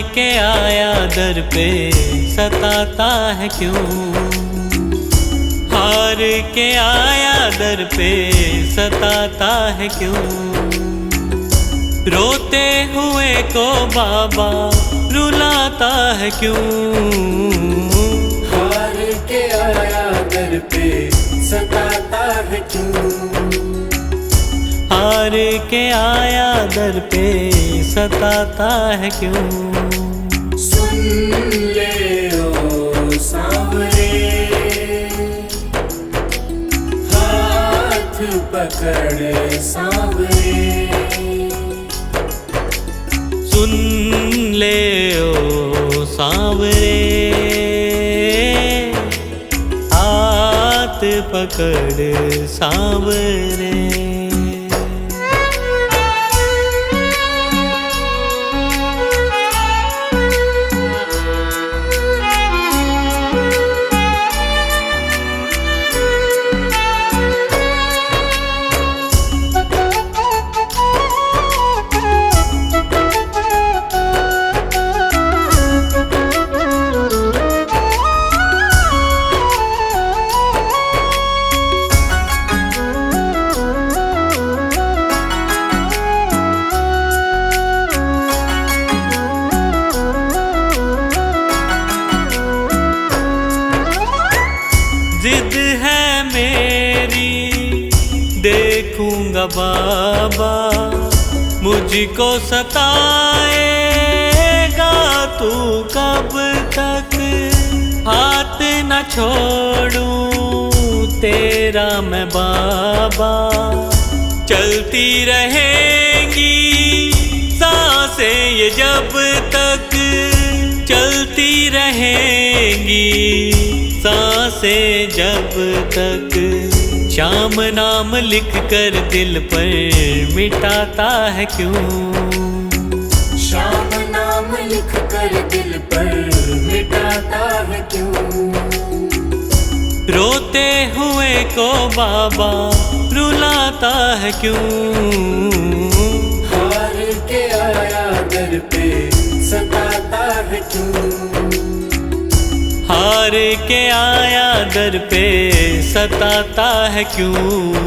के आया दर पे सताता है क्यों, हार के आया दर पे सताता है क्यों। रोते हुए को बाबा रुलाता है क्यों, हार के आया दर पे सताता है क्यों। हार के आया दर पे सताता है क्यों। सुन ले ओ सांवरे, हाथ पकड़ सांवरे। सुन ले ओ सांवरे, हाथ पकड़ सांवरे। जिद है मेरी देखूंगा बाबा, मुझको सताएगा तू कब तक। हाथ न छोड़ूं तेरा मैं बाबा, चलती रहेंगी सांसें ये जब तक, चलती रहेंगी सांसें जब तक। श्याम नाम लिख कर दिल पर मिटाता है क्यों, श्याम नाम लिख कर दिल पर मिटाता है क्यों। रोते हुए को बाबा रुलाता है क्यों, हार के आया दर पे सताता है क्यों। हार के आया दर पे सताता है क्यों।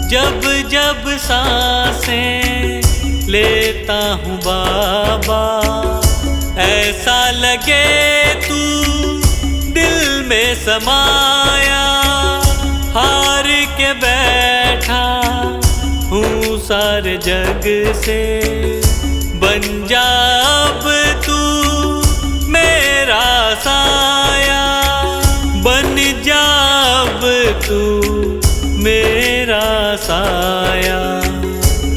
जब जब सांसें लेता हूँ बाबा, ऐसा लगे तू दिल में समाया। हार के बैठा हूँ सारे जग से, बन जा अब तू मेरा साया। बन जा अब तू मेरा साया,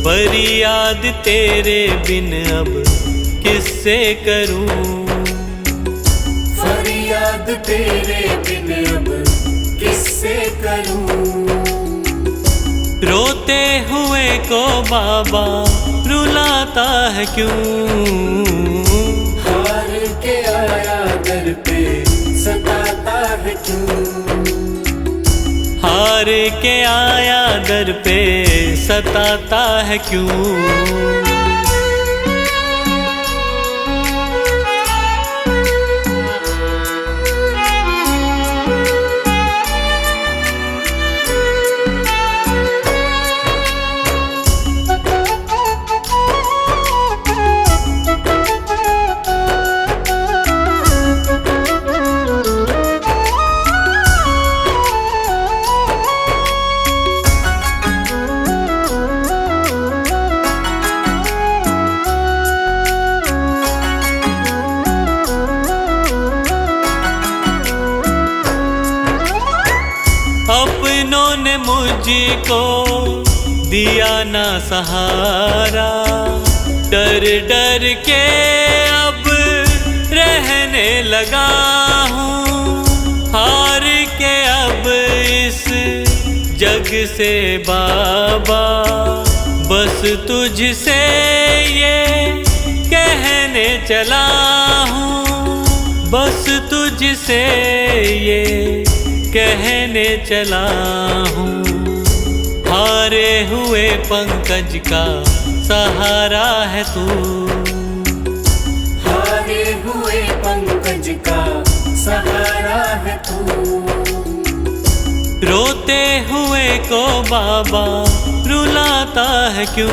फरियाद तेरे बिन अब किससे करूं, फरियाद तेरे बिन अब किससे करूं। रोते हुए को बाबा रुलाता है क्यों, हार के आया दर पे सताता है क्यों। हार के आया दर पे सताता है क्यों। अपनों ने मुझको दिया ना सहारा, डर डर के अब रहने लगा हूँ। जग से बाबा बस तुझसे ये कहने चला हूँ, बस तुझसे ये कहने चला हूँ। हारे हुए पंकज का सहारा है तू, हारे हुए पंकज का सहारा है तू। रोते हुए को बाबा रुलाता है क्यों?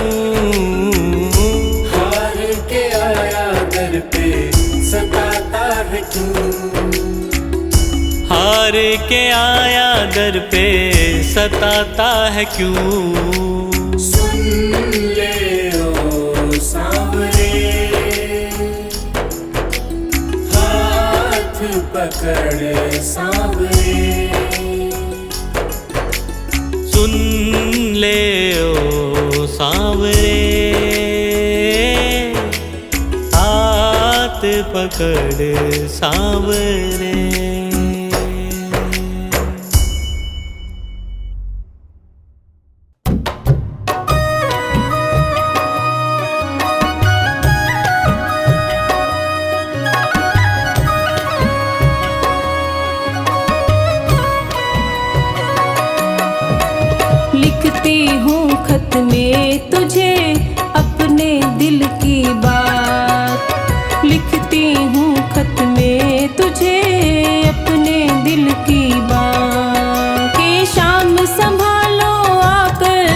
हार के आया दर पे सताता है क्यों? हार के आया दर पे सताता है क्यों? सुन ले ओ सांवरे, हाथ पकड़ सांवरे। सुन ले ओ सांवरे, हाथ पकड़ सांवरे। लिखती हूँ खत में तुझे अपने दिल की बात, लिखती हूँ खत में तुझे अपने दिल की बात। के शाम संभालो आकर,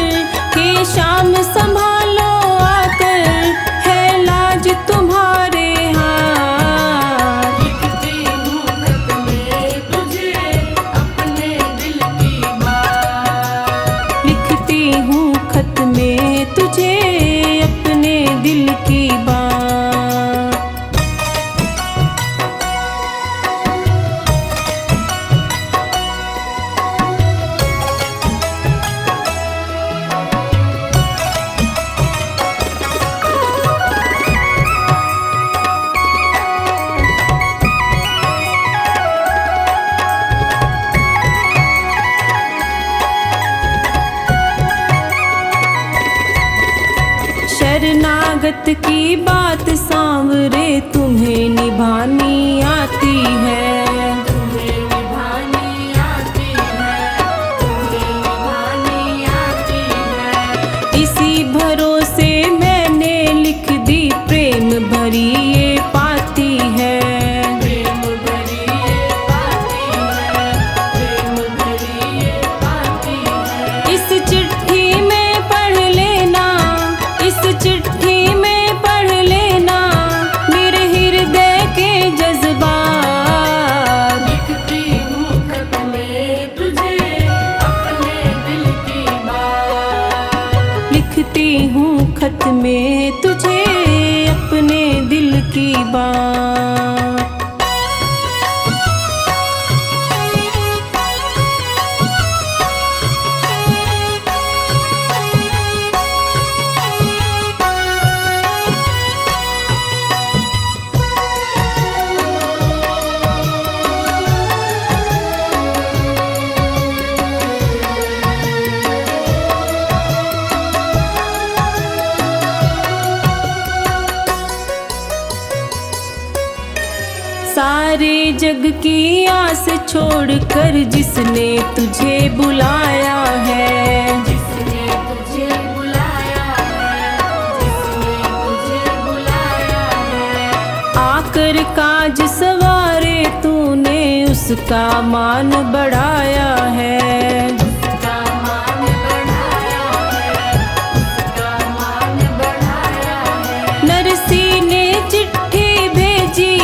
के शाम संभालो आकर, है लाज तुम्हारे हाथ। लिखती हूँ खत में तुझे अपने दिल की बात, लिखती हूँ खत में तुझे अपने दिल की बात। शरणागत की बात सांवरे तुम्हें निभानी आती है, तुम्हें निभानी आती है, तुम्हें निभानी आती है। इसी भरोसे मैंने लिख दी प्रेम भरी ये पाती है, प्रेम भरी ये पाती है, प्रेम भरी ये पाती है। इस चिट्ठी में पढ़ लेना, इस चिट्ठी में पढ़ लेना मेरे हृदय के जज्बात। लिखती हूँ खत में तुझे अपने दिल की बात, लिखती हूँ खत में तुझे अपने दिल की बात। सारे जग की आस छोड़कर जिसने तुझे बुलाया है, जिसने तुझे बुलाया है, जिसने तुझे बुलाया है। आकर काज सवारे तूने उसका मान बढ़ाया है, उसका मान बढ़ाया है, उसका मान बढ़ाया है। नरसी ने चिट्ठी भेजी,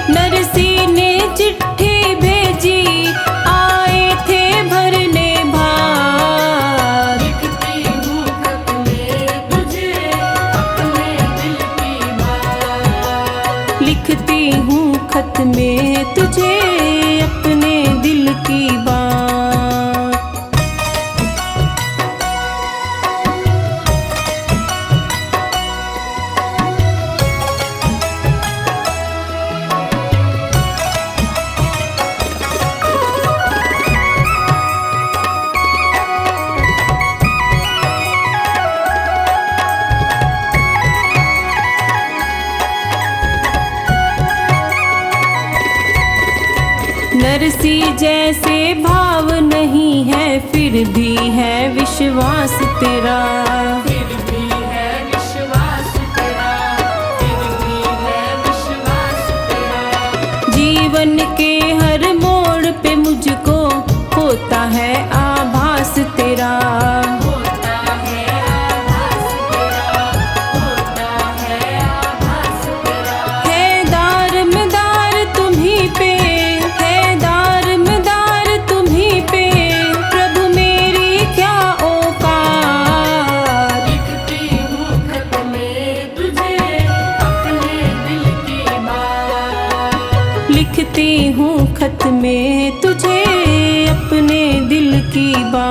नरसी ने चिट्ठी भेजी, आए थे भरने भार। लिखती हूँ खत में तुझे अपने दिल की बात, लिखती हूँ खत में तुझे अपने दिल की बात। तरसी जैसे भाव नहीं है, फिर भी है विश्वास तेरा। फिर भी है विश्वास तेरा, फिर भी है विश्वास तेरा। जीवन के हर मोड़ पे मुझको होता है आभास तेरा। होता है आभास तेरा, होता है आभास तेरा। है दार मदार तुम्हीं पे, है दार मदार तुम्हीं पे, प्रभु मेरी क्या औकात। लिखती हूँ खत में तुझे अपने दिल की बात। लिखती हूँ खत में तुझे अपने दिल की बात।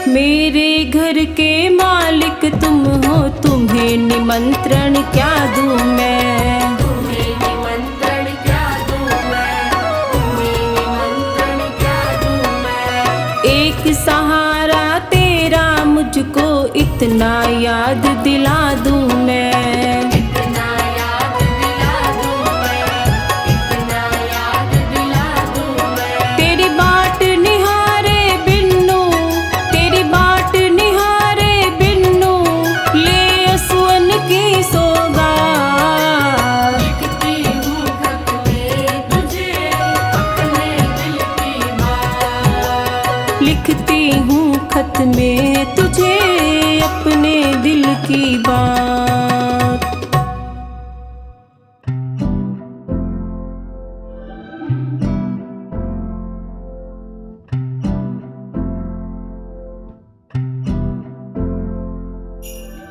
मेरे घर के मालिक तुम हो, तुम्हें निमंत्रण क्या दूं मैं। तुम्हें निमंत्रण क्या दूं मैं, तुम्हें निमंत्रण क्या दूं मैं। एक सहारा तेरा मुझको इतना याद दिला दूं मैं। इतना याद दिला दूं मैं, इतना याद दिला दूं मैं। तेरी बाट निहारे बिन्नू, तेरी बाट निहारे बिन्नू, ले असुअन की सौगात। लिखती हूँ खत में तुझे अपने दिल की बात। लिखती हूँ खत में तुझे अपने दिल की बात।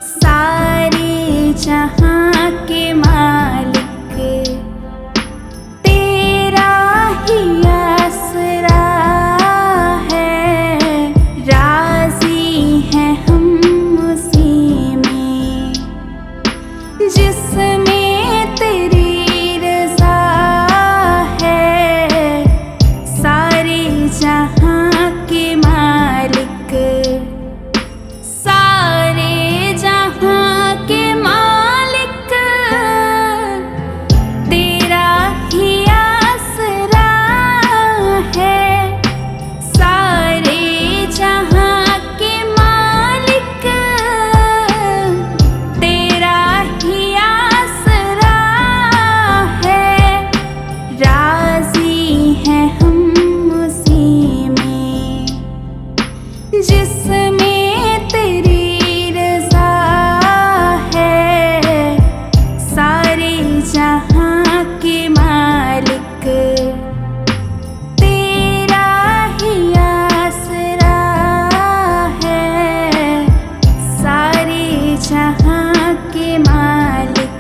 सारे जहां के मालिक तेरा ही आसरा है। राजी हैं हम उसी में जिसमें तेरी रज़ा है। सारे जहां के मालिक, सारे जहां के मालिक तेरा ही आसरा है। सारे जहां के मालिक तेरा ही आसरा है। राजी हैं हम उसी में जिसमें तेरी रज़ा है। सारे जहां के मालिक तेरा ही आसरा है। सारे जहां के मालिक।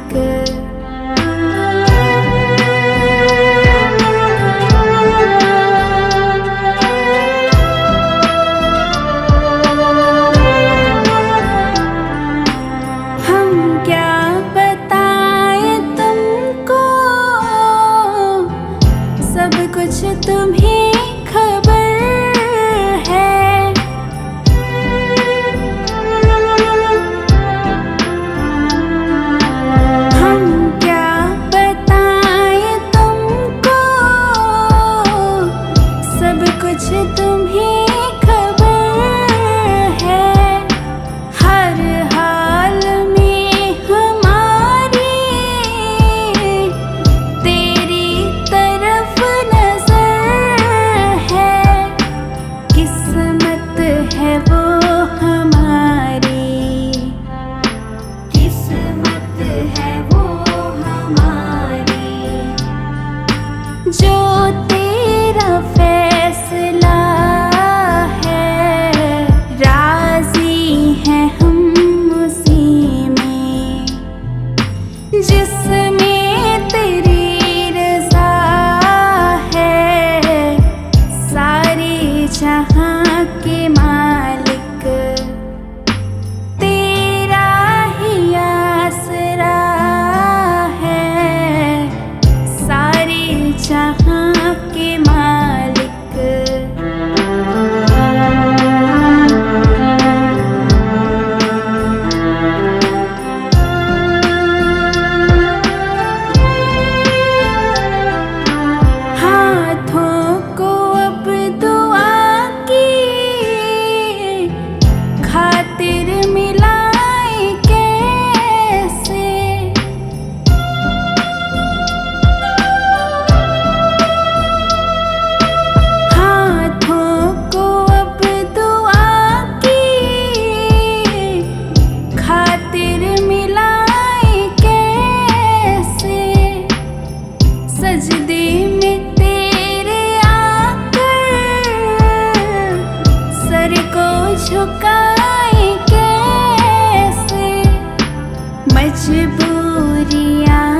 मजबूरियाँ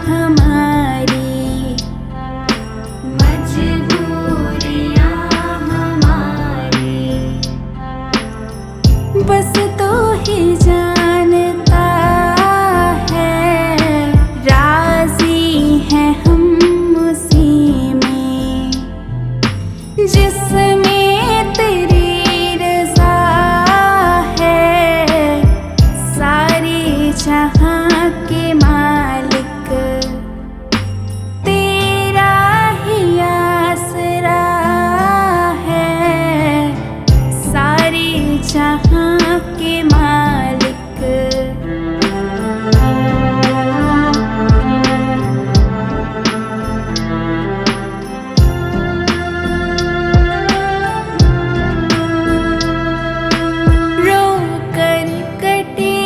हमारी, मजबूरियाँ हमारी, बस तो ही जानता है, राजी हैं हम उसी में जिसमें तेरी रज़ा है। सारे जहाँ के मालिक तेरा ही आसरा है, सारे जहाँ के मालिक। रो कर कटे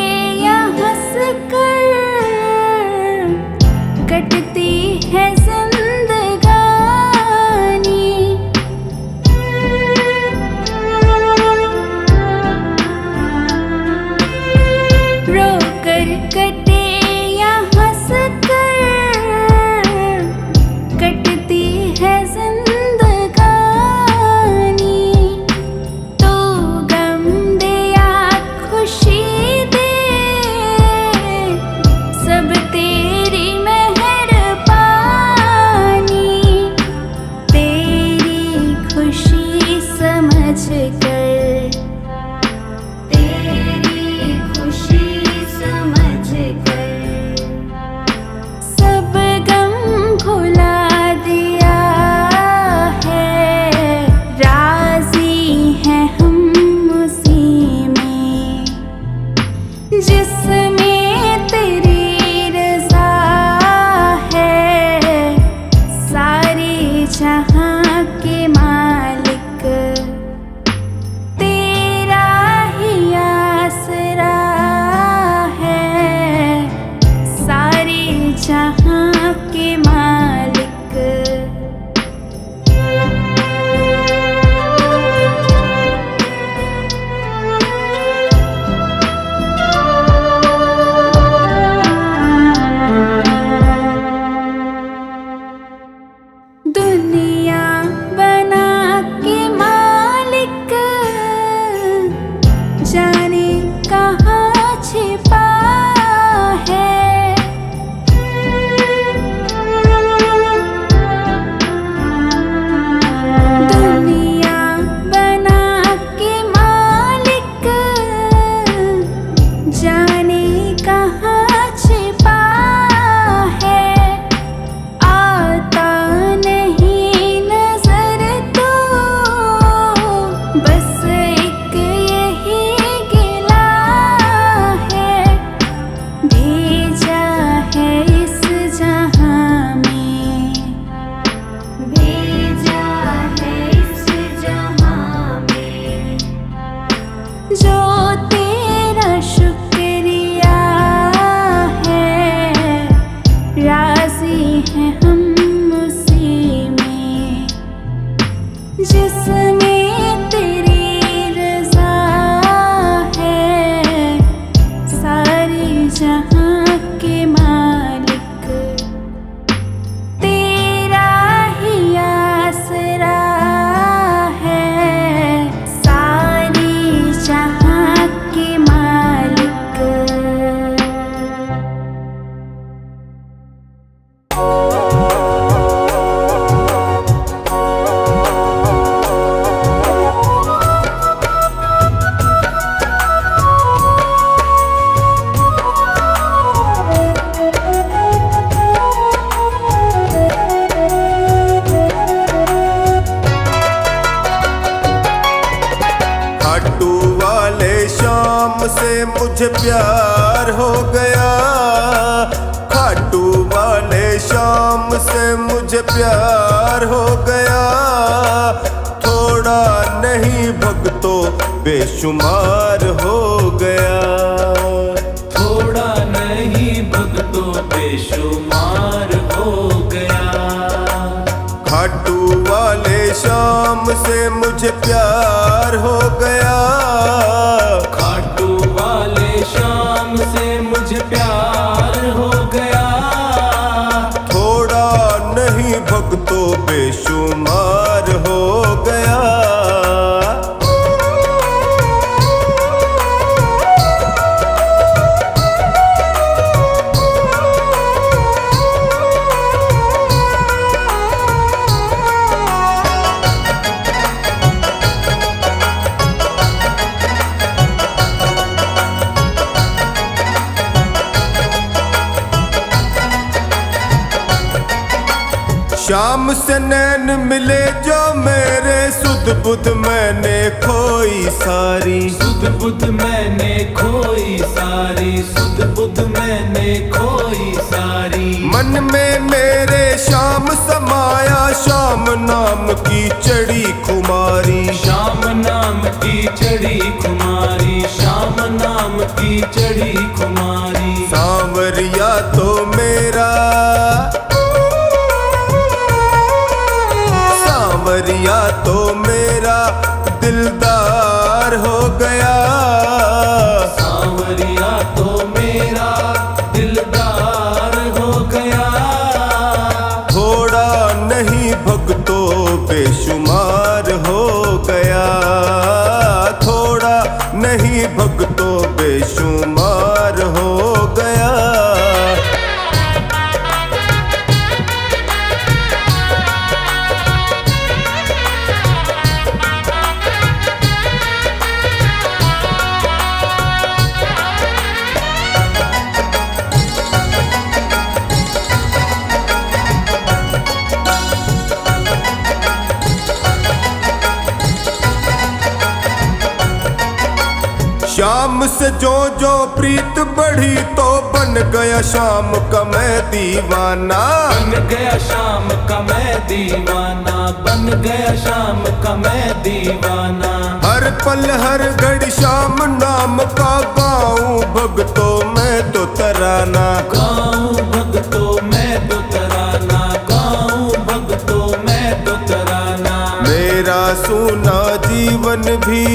या हंस कर कटती है जिंदगानी, रो कर कटे या हंस कर कटती है जिंदगानी। तो गम दे या खुशी दे, सब तेरी मेहरबानी, तेरी खुशी समझ कर, तेरी खुशी समझ कर, सब गम भुला दिया है, राजी हैं हम उसी में जिसमें तेरी रज़ा है। सारे जहाँ के मालिक तेरा ही आसरा है, सारे जहाँ के मालिक। दुनिया बना के मालिक जाने कहाँ छिपा है, दुनिया बना के मालिक जाने कहाँ छिपा है। आता नहीं नजर तो बस एक यही गिला है, भेजा है इस जहाँ में, भेजा है इस जहाँ में, जो तेरा शुक्रिया है, राजी हैं हम उसी में जिसमें तेरी रज़ा है। सारे जहाँ के मालिक तेरा ही आसरा है, सारे जहाँ के मालिक। खाटू वाले शाम से मुझे प्यार हो गया, खाटू वाले शाम से मुझे प्यार हो गया। थोड़ा नहीं भक्तों बेशुमार हो गया, थोड़ा नहीं भक्तों बेशुमार हो गया। खाटू वाले शाम से मुझे प्यार हो गया, खाटू वाले शाम से मुझे प्यार शाम से नैन मिले जो मेरे, सुध बुध मैंने खोई सारी। सुध बुध मैंने खोई सारी, सुध बुध मैंने खोई सारी। मन में मेरे श्याम समाया, श्याम नाम की चढ़ी खुमारी। श्याम नाम की चढ़ी खुमारी, श्याम नाम की चढ़ी खुमारी। सांवरिया तो मेरा, सांवरिया तो मेरा दिलदार हो गया। सांवरिया तो मेरा दिलदार हो गया। थोड़ा नहीं भक्तों बेशुमार हो गया, थोड़ा नहीं भक्तों बेशुमार हो गया। श्याम से जो जो प्रीत बढ़ी, तो बन गया श्याम का मैं दीवाना। बन गया श्याम का मैं दीवाना, बन गया श्याम का मैं दीवाना। हर पल हर घड़ी श्याम नाम का गाऊं भक्तों मैं तो तराना। गाऊं भक्तों मैं तो तराना, गाऊं भक्तों मैं तो तराना। मेरा सूना जीवन भी,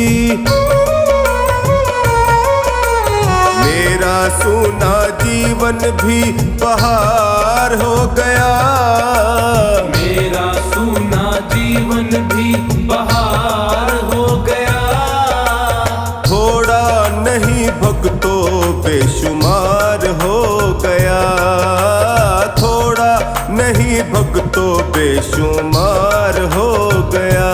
मेरा सूना जीवन भी बहार हो गया। मेरा सूना जीवन भी बहार हो गया। थोड़ा नहीं भक्तों बेशुमार हो गया, थोड़ा नहीं भक्तों बेशुमार हो गया।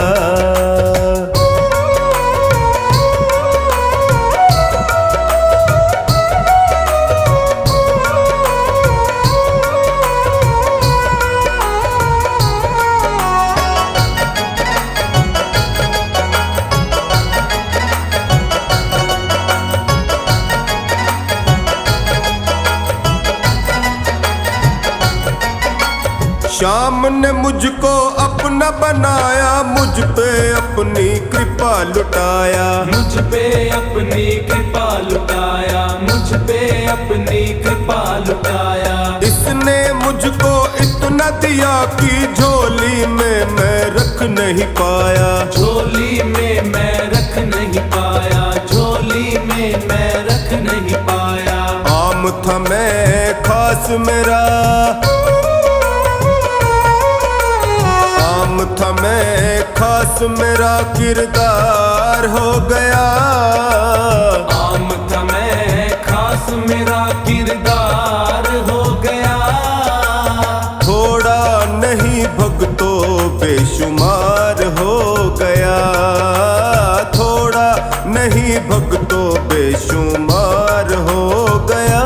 श्याम ने मुझको अपना बनाया, मुझ पे अपनी कृपा लुटाया। मुझ पे अपनी कृपा लुटाया, मुझ पे अपनी कृपा लुटाया। इसने मुझको इतना दिया कि झोली में मैं रख नहीं पाया। झोली में मैं रख नहीं पाया, झोली में मैं रख नहीं पाया। आम था मैं खास मेरा, आम था मैं खास मेरा किरदार हो गया। आम था मैं खास मेरा किरदार हो गया। थोड़ा नहीं भक्तों बेशुमार हो गया, थोड़ा नहीं भक्तों बेशुमार हो गया।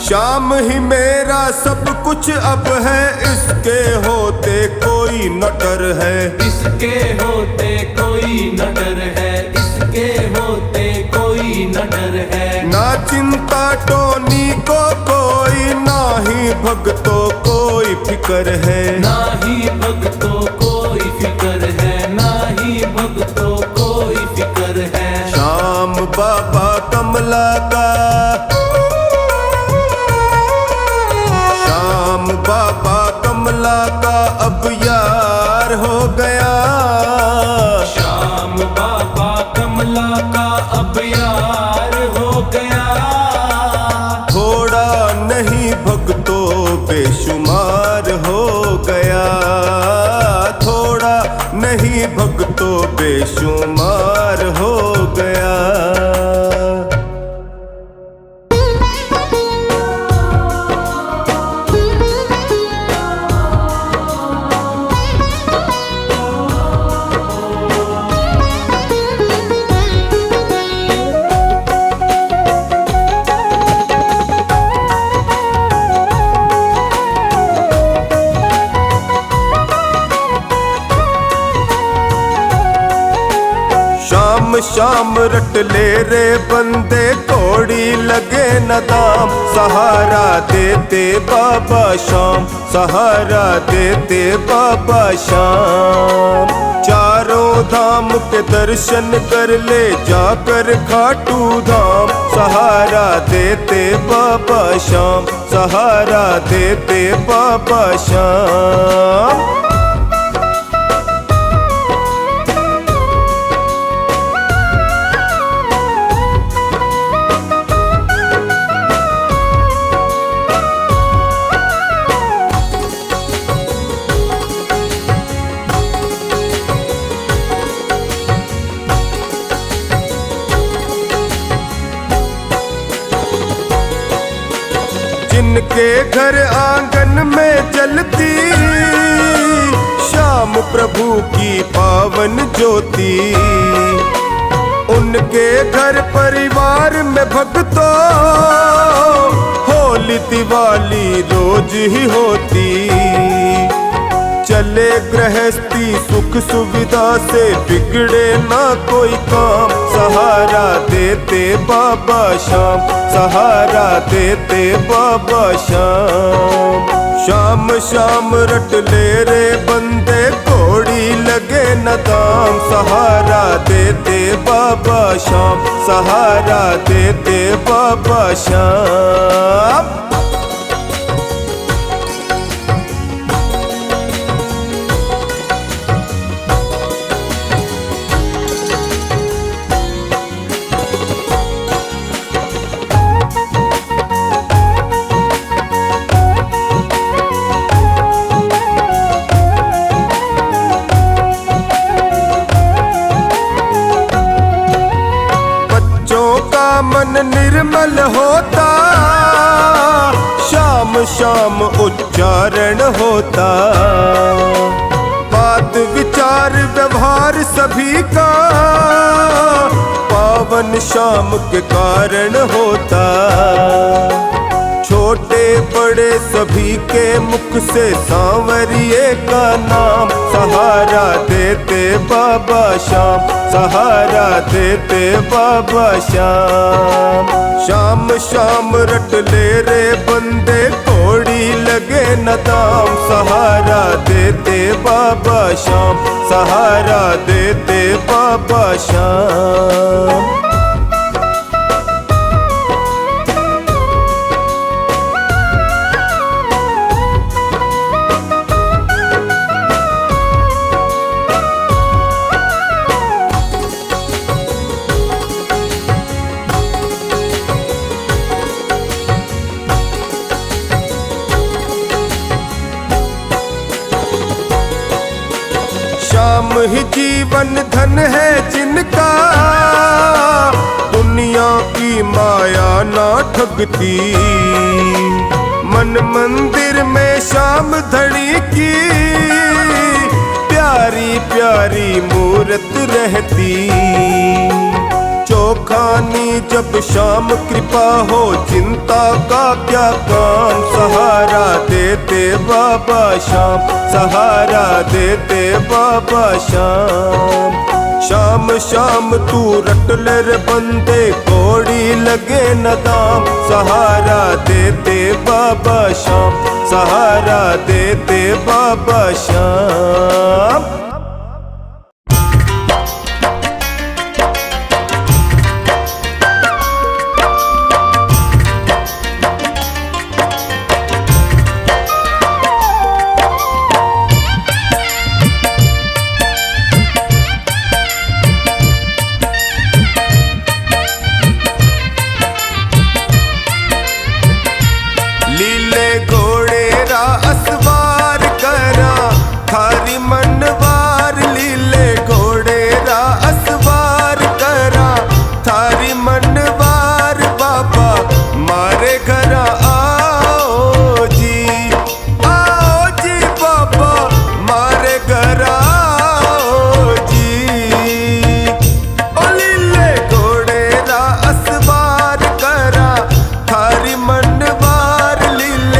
श्याम ही मेरा सब कुछ अब है, इसके होते कोई न डर है। इसके होते कोई न डर है, इसके होते कोई न डर है। ना चिंता टोनी को कोई, ना ही भक्तों कोई फिकर है। ना ही भक्तों कोई फिकर है, ना ही भक्तों कोई फिकर है। श्याम बाबा कमला का, श्याम बाबा कमला का अब यार हो गया। श्याम बाबा कमला का अब यार हो गया। थोड़ा नहीं भक्तों बेशुमार हो गया, थोड़ा नहीं भक्तों बेशुमार शाम शाम रट ले रे बंदे कोड़ी लगे न दाम। सहारा देते बाबा शाम, सहारा देते बाबा शाम। चारों धाम के दर्शन कर ले जाकर खाटू धाम। सहारा देते बाबा शाम, सहारा देते बाबा शाम। जिनके घर आंगन में जलती शाम प्रभु की पावन ज्योति, उनके घर परिवार में भक्तों होली दिवाली रोज ही होती। चले गृहस्थी सुख सुविधा से बिगड़े ना कोई काम। सहारा देते बाबा शाम, सहारा देते बाबा शाम। शाम शाम रट ले रे बंदे कोड़ी लगे न दाम। सहारा देते बाबा शाम, सहारा देते बाबा शाम। मन निर्मल होता शाम शाम उच्चारण होता। बात विचार व्यवहार सभी का पावन शाम के कारण होता। छोटे बड़े सभी के मुख से सांवरिये का नाम। सहारा देते बाबा शाम, सहारा देते बाबा शाम। शाम शाम रट ले रे बंदे कोड़ी लगे न दाम। सहारा देते बाबा शाम, सहारा देते बाबा शाम। शाम ही जीवन धन है जिनका, दुनिया की माया ना ठगती। मन मंदिर में शाम धनी की प्यारी प्यारी मूरत रहती। चौखानी जब शाम कृपा हो चिंता का क्या काम। सहारा देते बाबा शाम, सहारा देते बाबा शाम। शाम शाम तू रट ले रे बंदे कोड़ी लगे न दाम। सहारा देते बाबा शाम, सहारा देते बाबा शाम। लीले घोड़े रा असवार करा थारी मनवार। लीले घोड़े रा असवार करा थारी मनवार। बाबा मारे घर आओ जी बाबा मारे घर आओ जी। ओ लीले घोड़े रा असवार करा थारी मनवार। लीले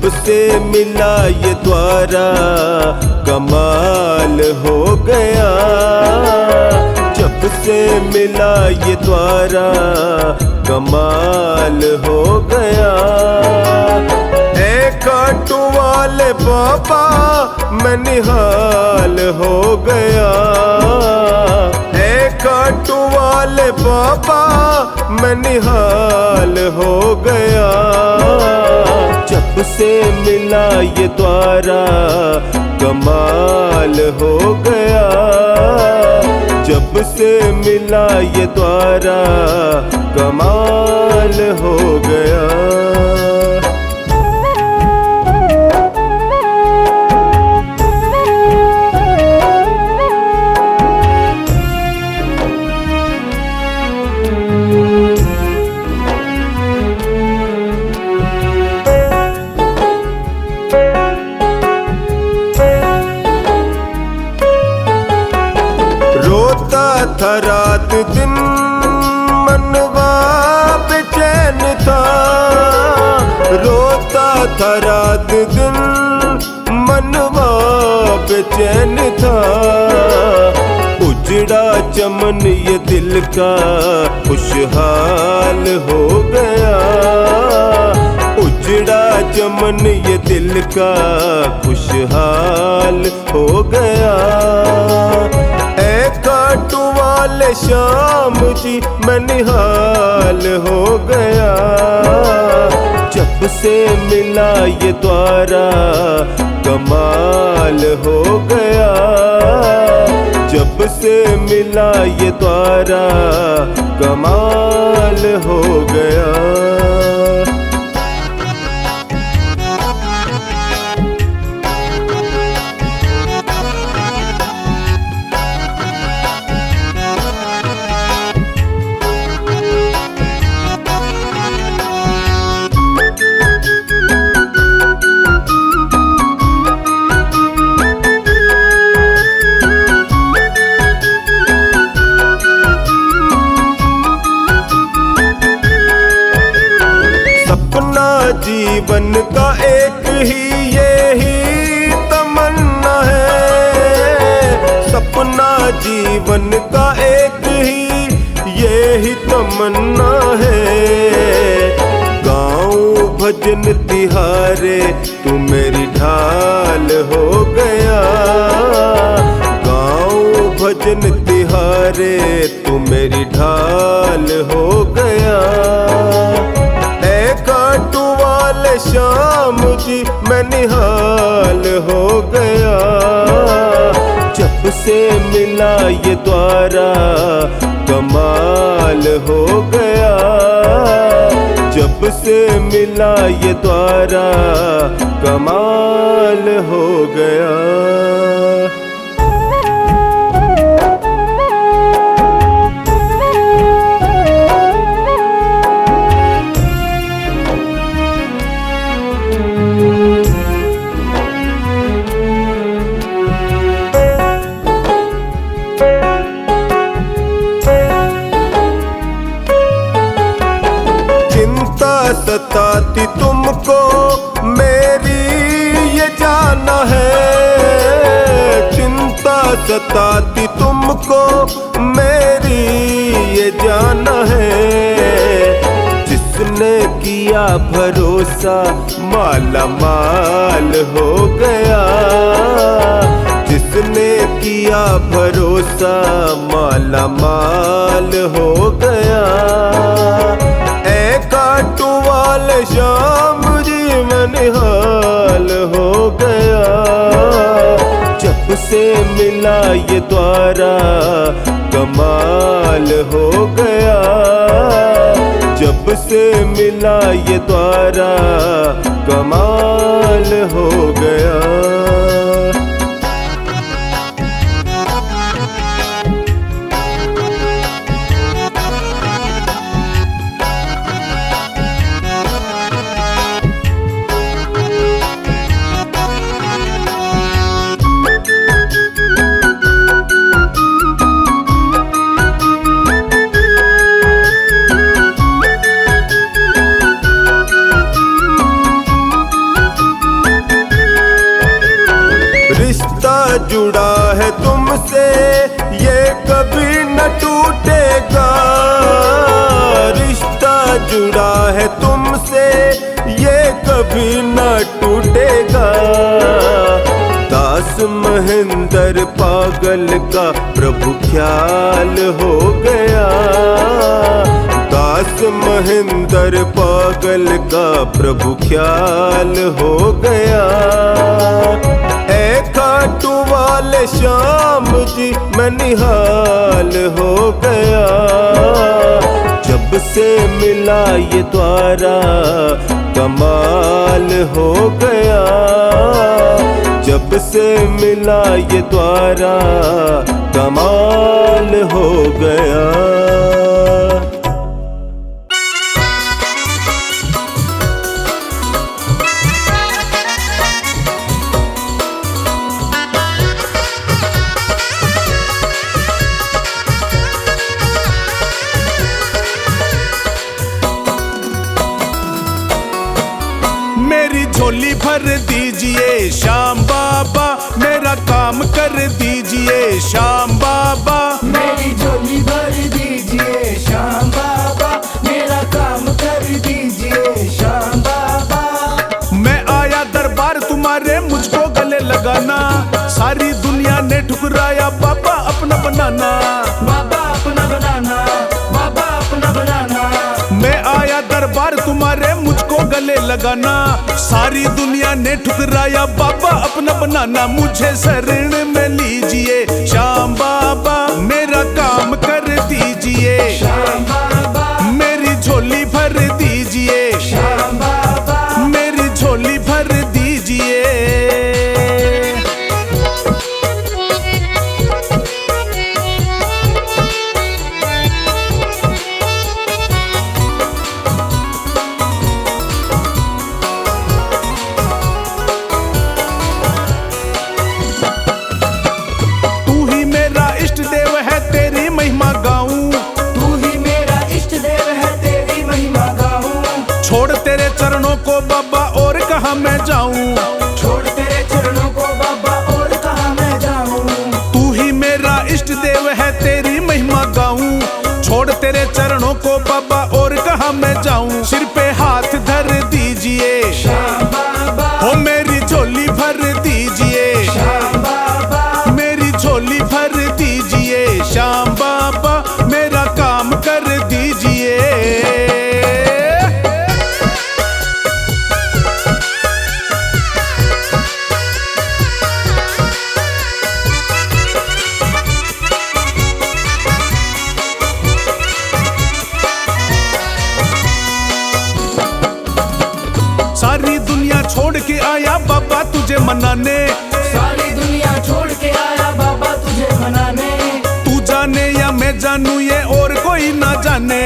जब से मिला ये द्वारा कमाल हो गया, जब से मिला ये द्वारा कमाल हो गया। खाटू वाले बाबा मैं निहाल हो गया, खाटू वाले बाबा मैं निहाल हो गया। जब से मिला ये द्वारा कमाल हो गया, जब से मिला ये द्वारा कमाल हो गया। था रात दिन मनवा बेचैन था, रोता था रात दिन मनवा बेचैन था। उजड़ा चमन ये दिल का खुशहाल हो गया, उजड़ा चमन ये दिल का खुशहाल हो गया। खाटू वाले श्याम जी मैं निहाल हो गया, जब से मिला ये द्वारा कमाल हो गया, जब से मिला ये द्वारा कमाल हो गया। जीवन का एक ही यही तमन्ना है, सपना जीवन का एक ही यही तमन्ना है। गाँव भजन तिहारे तू मेरी ढाल हो गया, गाँव भजन तिहारे तू मेरी ढाल हो गया। खाटू वाले श्याम जी मैं निहाल हो गया, जब से मिला ये द्वारा कमाल हो गया, जब से मिला ये द्वारा कमाल हो गया। सताती तुमको मेरी ये जाना है, चिंता सताती तुमको मेरी ये जाना है। जिसने किया भरोसा माला माल हो गया, जिसने किया भरोसा माला माल हो गया। खाटू वाले श्याम जी मैं निहाल हो गया, जब से मिला ये द्वारा कमाल हो गया, जब से मिला ये द्वारा कमाल हो गया। है तुमसे ये कभी न टूटेगा। दास महेंद्र पागल का प्रभु ख्याल हो गया। दास महेंद्र पागल का प्रभु ख्याल हो गया। ए खाटू वाले श्याम जी मैं निहाल हो गया। जब से मिला ये द्वारा कमाल हो गया। जब से मिला ये द्वारा कमाल हो गया। मेरी झोली भर दीजिए श्याम बाबा, मेरा काम कर दीजिए श्याम बाबा। मेरी झोली भर दीजिए श्याम बाबा, मेरा काम कर दीजिए श्याम बाबा। मैं आया दरबार तुम्हारे, मुझको गले लगाना। सारी दुनिया ने ठुकराया बाबा अपना बनाना। बाबा अपना बनाना, बाबा अपना बनाना। मैं आया दरबार तुम्हारे, मुझको गले लगाना। सारी दुनिया ने ठुकराया बाबा अपना बनाना। मुझे शरण में लीजिए श्याम बाबा, मेरा काम कर दीजिए श्याम बाबा, मेरी झोली भर दीजिए श्याम बाबा। मेरी झोली भर दीजिए। छोड़ तेरे चरणों को बाबा और कहाँ मैं जाऊं। छोड़ तेरे चरणों को बाबा और कहाँ मैं जाऊं। तू ही मेरा इष्ट देव है, तेरी महिमा गाऊं। छोड़ तेरे चरणों को बाबा और कहाँ मैं जाऊं। सिर पे हाथ धर दीजिए श्याम बाबा, हो मेरी झोली भर दीजिए श्याम बाबा। मेरी झोली भर दीजिए श्याम बाबा, मेरा काम कर दीजिए। सारी दुनिया छोड़ के आया बाबा तुझे मनाने। सारी दुनिया छोड़ के आया बाबा तुझे मनाने। तू जाने या मैं जानू ये और कोई ना जाने।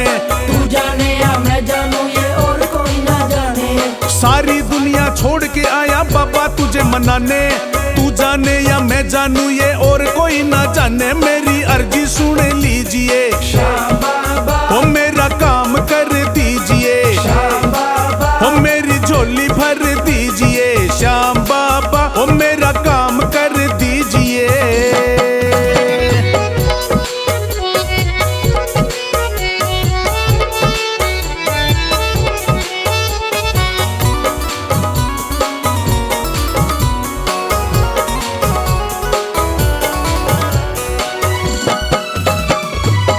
तू जाने या मैं जानू ये और कोई ना जाने। सारी दुनिया छोड़ के आया बाबा तुझे मनाने। तू जाने या मैं जानू ये और कोई ना जाने। मेरी अर्जी सुन लीजिए श्याम बाबा, हो मेरा काम कर दीजिए श्याम बाबा। हो मेरी झोली भर दीजिए श्याम बाबा, हो मेरा काम कर दीजिए।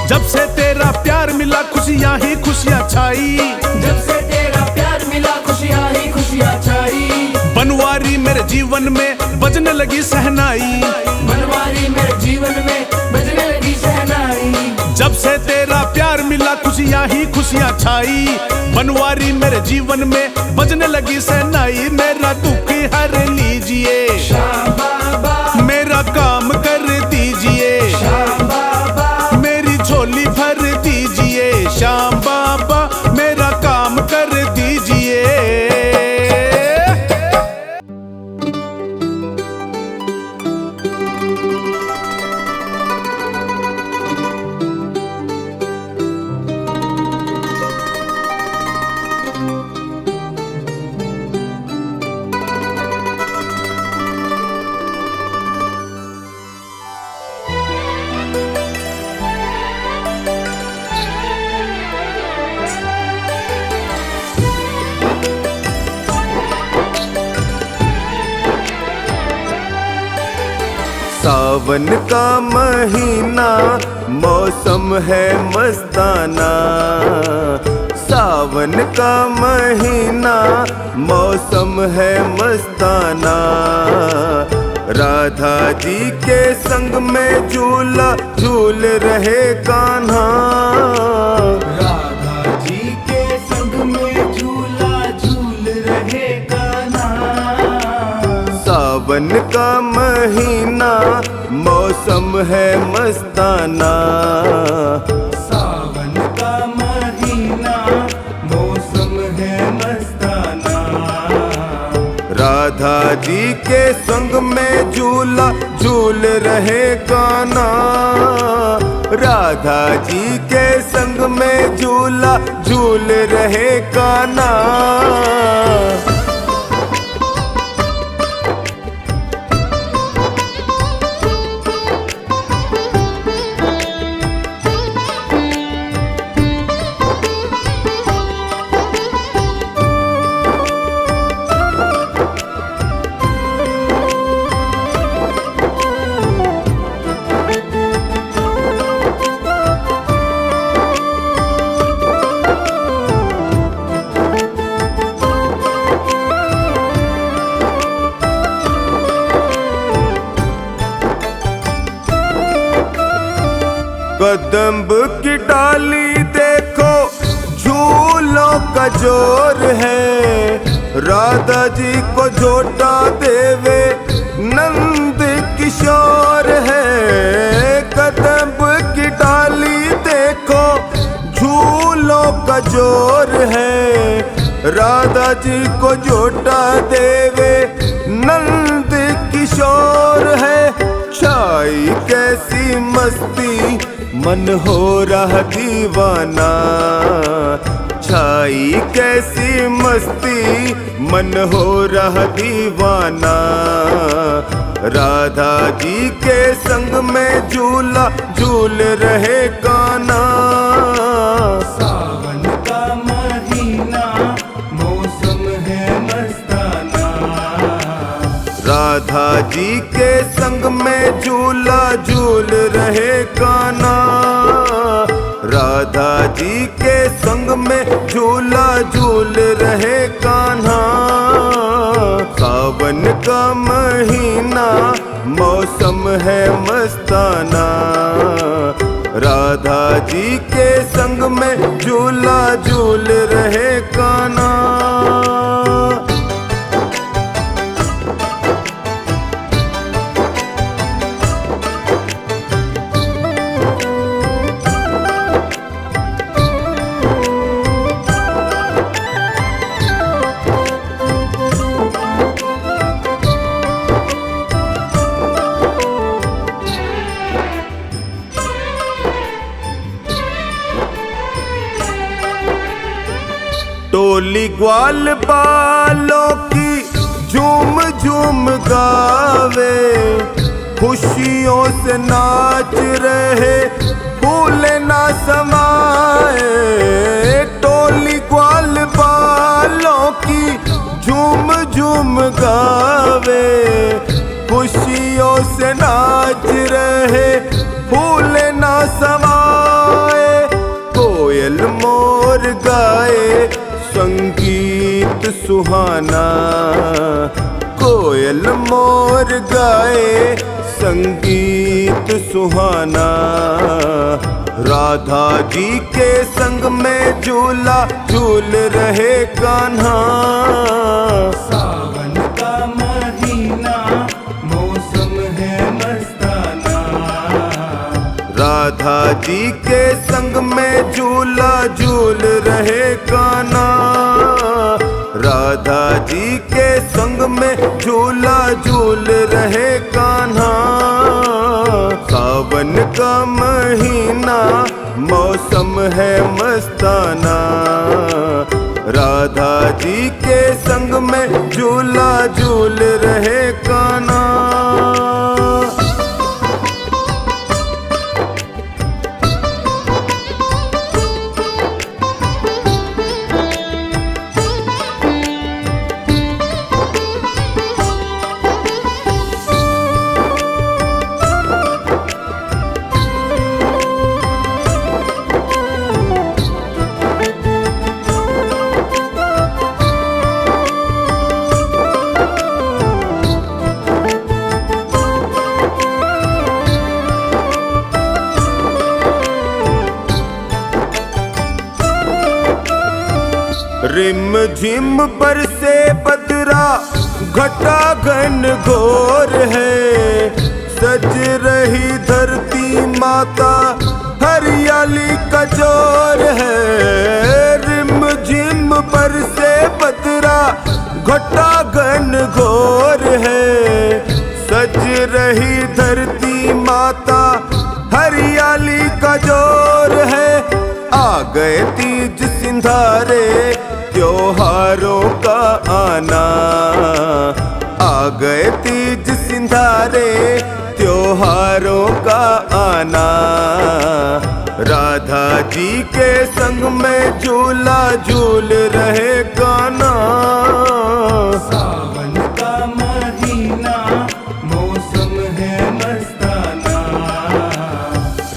जब से तेरा प्यार मिला खुशियाँ ही खुशियाँ छाई। जब से तेरा प्यार मिला खुशियाँ ही खुशियाँ छाई। बनवारी मेरे जीवन में बजने लगी सहनाई। बनवारी मेरे जीवन में बजने लगी शहनाई। जब से तेरा प्यार मिला खुशियाँ ही खुशियाँ छाई। बनवारी मेरे जीवन में बजने लगी सहनाई। मेरा दुख हर लीजिए श्याम बाबा, मेरा काम कर दीजिए श्याम बाबा। मेरी झोली भर दीजिए श्याम बाबा, मेरा काम कर दीजिए। सावन का महीना मौसम है मस्ताना, सावन का महीना मौसम है मस्ताना। राधा जी के संग में झूला झूल रहे कान्हा, राधा जी के संग में झूला झूल रहे कान्हा। सावन का महीना मौसम है मस्ताना, सावन का महीना मौसम है मस्ताना। राधा जी के संग में झूला झूल रहे कान्हा, राधा जी के संग में झूला झूल रहे कान्हा। कदम्ब की डाली देखो झूलों का जोर है, राधा जी को झोटा देवे नंद किशोर है। कदम्ब की डाली देखो झूलों का जोर है, राधा जी को झोटा देवे नंद किशोर है। छाई कैसी मस्ती मन हो रहा दीवाना, छाई कैसी मस्ती मन हो रहा दीवाना। राधा जी के संग में झूला झूल रहे कान्हा, सावन का महीना मौसम है मस्ताना। राधा जी के संग में झूला झूल रहे कान्हा, राधा जी के संग में झूला झूल रहे कान्हा। सावन का महीना मौसम है मस्ताना, राधा जी के संग में झूला झूल रहे कान्हा। टोली ग्वाल बालों की झूम झूम गावे, खुशियों से नाच रहे फूल ना समाए। टोली ग्वाल बालों की झूम झूम गावे, खुशियों से नाच रहे फूल ना समाए। कोयल मोर गाए संगीत सुहाना, कोयल मोर गाए संगीत सुहाना। राधा जी के संग में झूला झूल रहे कान्हा, सावन का महीना मौसम है मस्ताना। राधा जी के संग में झूला झूल रहे कान्हा, राधा जी के संग में झूला झूल रहे कान्हा। सावन का महीना मौसम है मस्ताना, राधा जी के संग में झूला झूल रहे कान्हा। रिम झिम बरसे बदरा घटा घन घोर है, सज रही धरती माता हरियाली का जोर है। रिम झिम बरसे बदरा घटा घन घोर है, सज रही धरती माता हरियाली का जोर है। आ गए तीज सिंधारे त्योहारों का आना, आ गए तीज सिंधारे त्योहारों का आना। राधा जी के संग में झूला झूल रहे कान्हा। सावन का महीना मौसम है मस्ताना,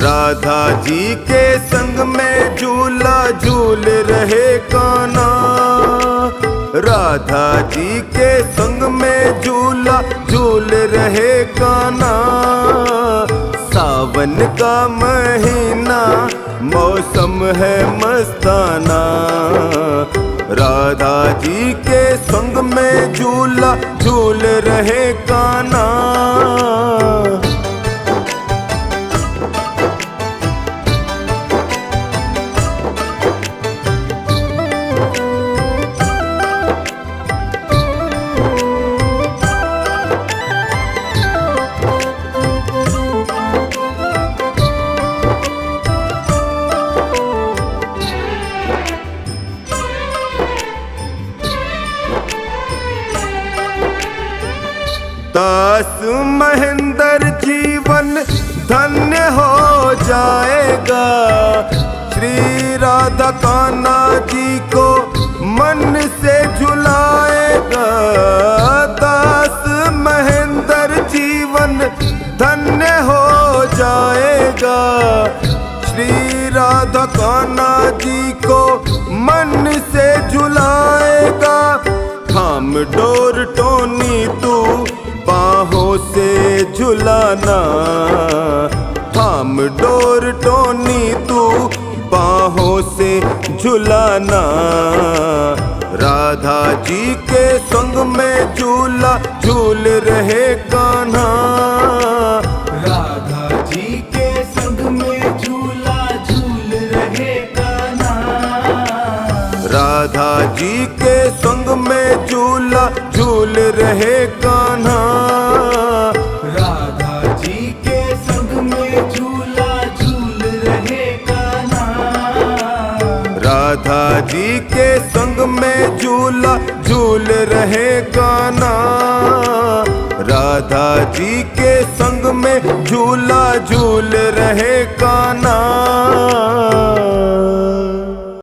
राधा जी के संग में झूला झूल रहे कान्हा। राधा जी के संग में झूला झूल रहे कान्हा। सावन का महीना मौसम है मस्ताना, राधा जी के संग में झूला झूल रहे कान्हा। दास महेंद्र जीवन धन्य हो जाएगा, श्री राधा कान्हा जी को मन से झुलाएगा। दास महेंद्र जीवन धन्य हो जाएगा, श्री राधा कान्हा जी को मन से झुलाएगा। थाम डोर टोनी तू बाहों से झुलाना, थाम डोर टोनी तू बाहों से झुलाना। राधा जी के संग में झूला झूल रहे कान्हा। राधा जी के संग में झूला झूल रहे कान्हा। राधा जी के संग में झूला झूल रहे कान्हा। राधा जी के संग में झूला झूल रहे कान्हा। राधा जी के संग में झूला झूल रहे कान्हा। राधा जी के संग में झूला झूल रहे कान्हा।